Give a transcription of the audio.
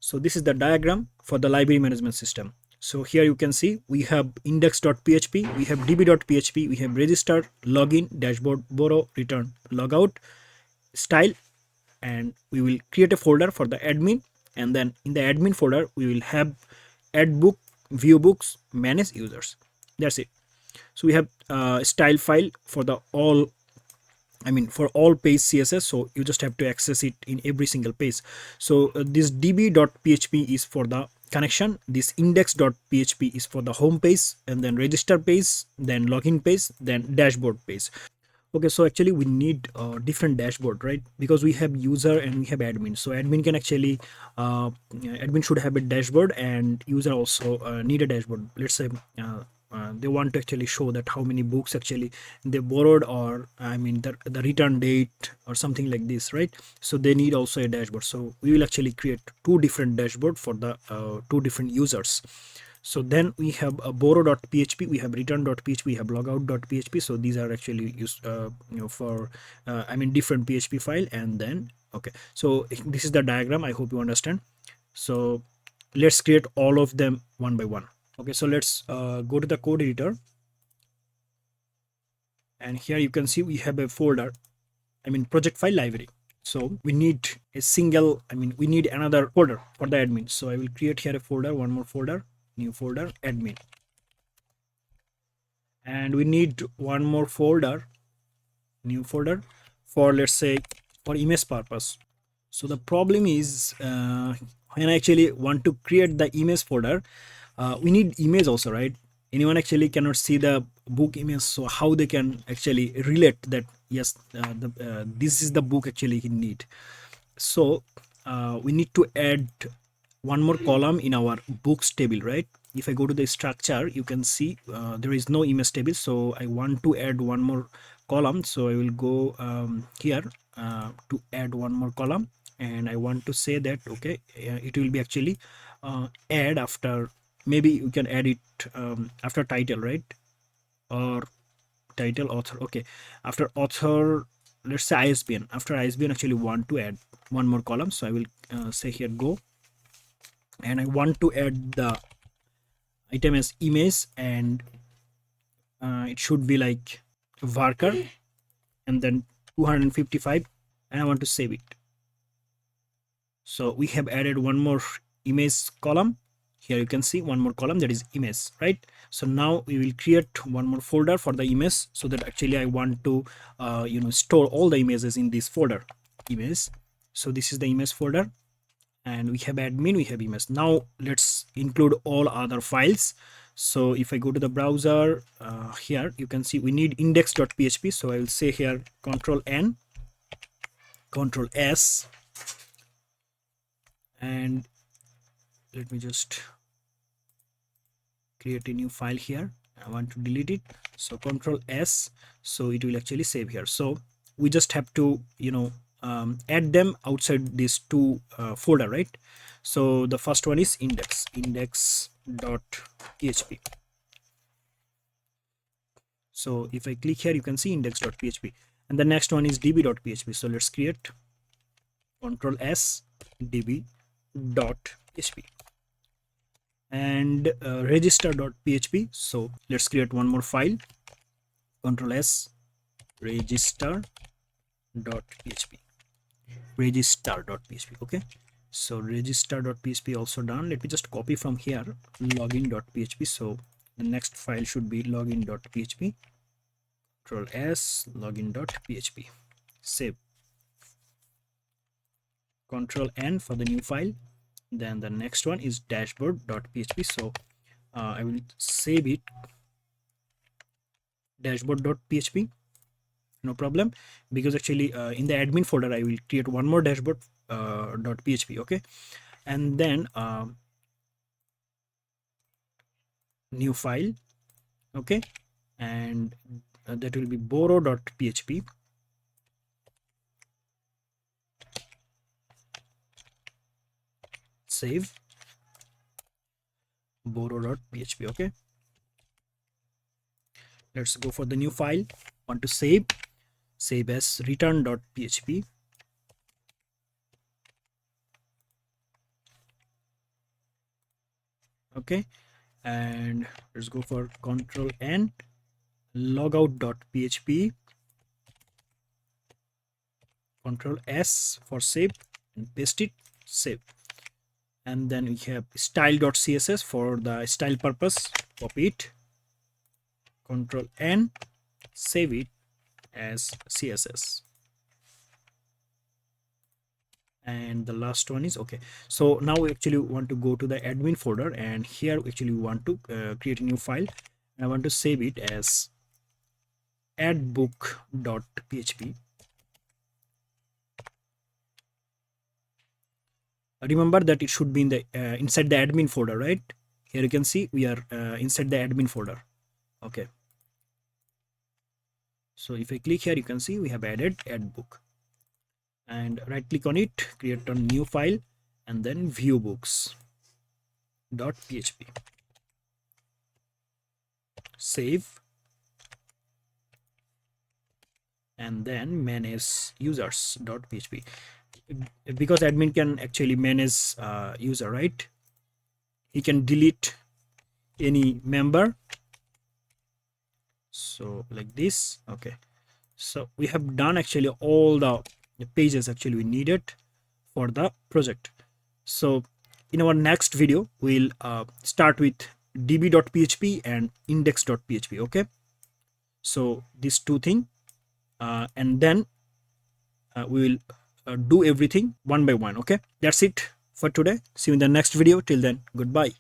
So this is the diagram for the library management system. So here you can see we have index.php, we have db.php, we have register, login, dashboard, borrow, return, logout, style, and we will create a folder for the admin, and then in the admin folder we will have add book, view books, manage users. That's it. So we have style file for the all, for all page css, so you just have to access it in every single page. So this db.php is for the connection, this index.php is for the home page, and then register page, then login page, then dashboard page. Okay, so actually we need a different dashboard, right? Because we have user and we have admin. So admin can actually admin should have a dashboard, and user also need a dashboard. Let's say they want to actually show that how many books actually they borrowed, or the return date or something like this, right? So they need also a dashboard. So we will actually create two different dashboard for the two different users. So then we have a borrow.php, we have return.php, we have logout.php. So these are actually used for different php file. And then okay, so this is the diagram. I hope you understand. So let's create all of them one by one. Okay, so let's go to the code editor, and here you can see we have a folder, project file library. So we need a single, we need another folder for the admin. So I will create here a folder, one more folder, new folder, admin, and we need one more folder, new folder, for, let's say, for image purpose. So the problem is when I actually want to create the image folder, we need image also, right? Anyone actually cannot see the book image, so how they can actually relate that yes, this is the book actually he need. So we need to add one more column in our books table, right? If I go to the structure, you can see there is no image table, so I want to add one more column. So I will go here to add one more column, and I want to say that okay, it will be actually add after, maybe you can add it after title, right? Or title, author. Okay, after author, let's say ISBN. After ISBN, actually want to add one more column. So I will say here go, and I want to add the item as image, and it should be like varchar, and then 255, and I want to save it. So we have added one more image column. Here you can see one more column, that is image, right? So now we will create one more folder for the image, so that actually I want to store all the images in this folder, image. So this is the image folder, and we have admin, we have image. Now let's include all other files. So if I go to the browser, here you can see we need index.php. So I will say here control N, control S, and let me just create a new file here. I want to delete it, so control S, so it will actually save here. So we just have to add them outside these two folder, right? So the first one is index.php. So if I click here, you can see index.php, and the next one is db.php. So let's create control S, db.php, and register.php. So let's create one more file, control S, register.php, register.php. Okay, so register.php also done. Let me just copy from here login.php. So the next file should be login.php, control S, login.php, save, control N for the new file. Then the next one is dashboard.php. So I will save it, dashboard.php, no problem, because actually in the admin folder I will create one more dashboard .php. Okay, and then new file. Okay, and that will be borrow.php, save, borrow.php. Okay, let's go for the new file. Want to save as return.php, Okay, and let's go for control N, logout.php, control S for save, and paste it, save. And then we have style.css for the style purpose, copy it, control N, save it as CSS. And the last one is okay. So now we actually want to go to the admin folder, and here actually we want to create a new file. I want to save it as adbook.php. Remember that it should be in the inside the admin folder, right? Here you can see we are inside the admin folder. Okay, so if I click here, you can see we have added adbook, and right click on it, create a new file, and then view books.php, save, and then manage users.php, because admin can actually manage user, right? He can delete any member, so like this. Okay, so we have done actually all the pages actually we needed for the project. So in our next video we'll start with db.php and index.php. Okay, so these two things, and then we will do everything one by one. Okay, that's it for today. See you in the next video. Till then, goodbye.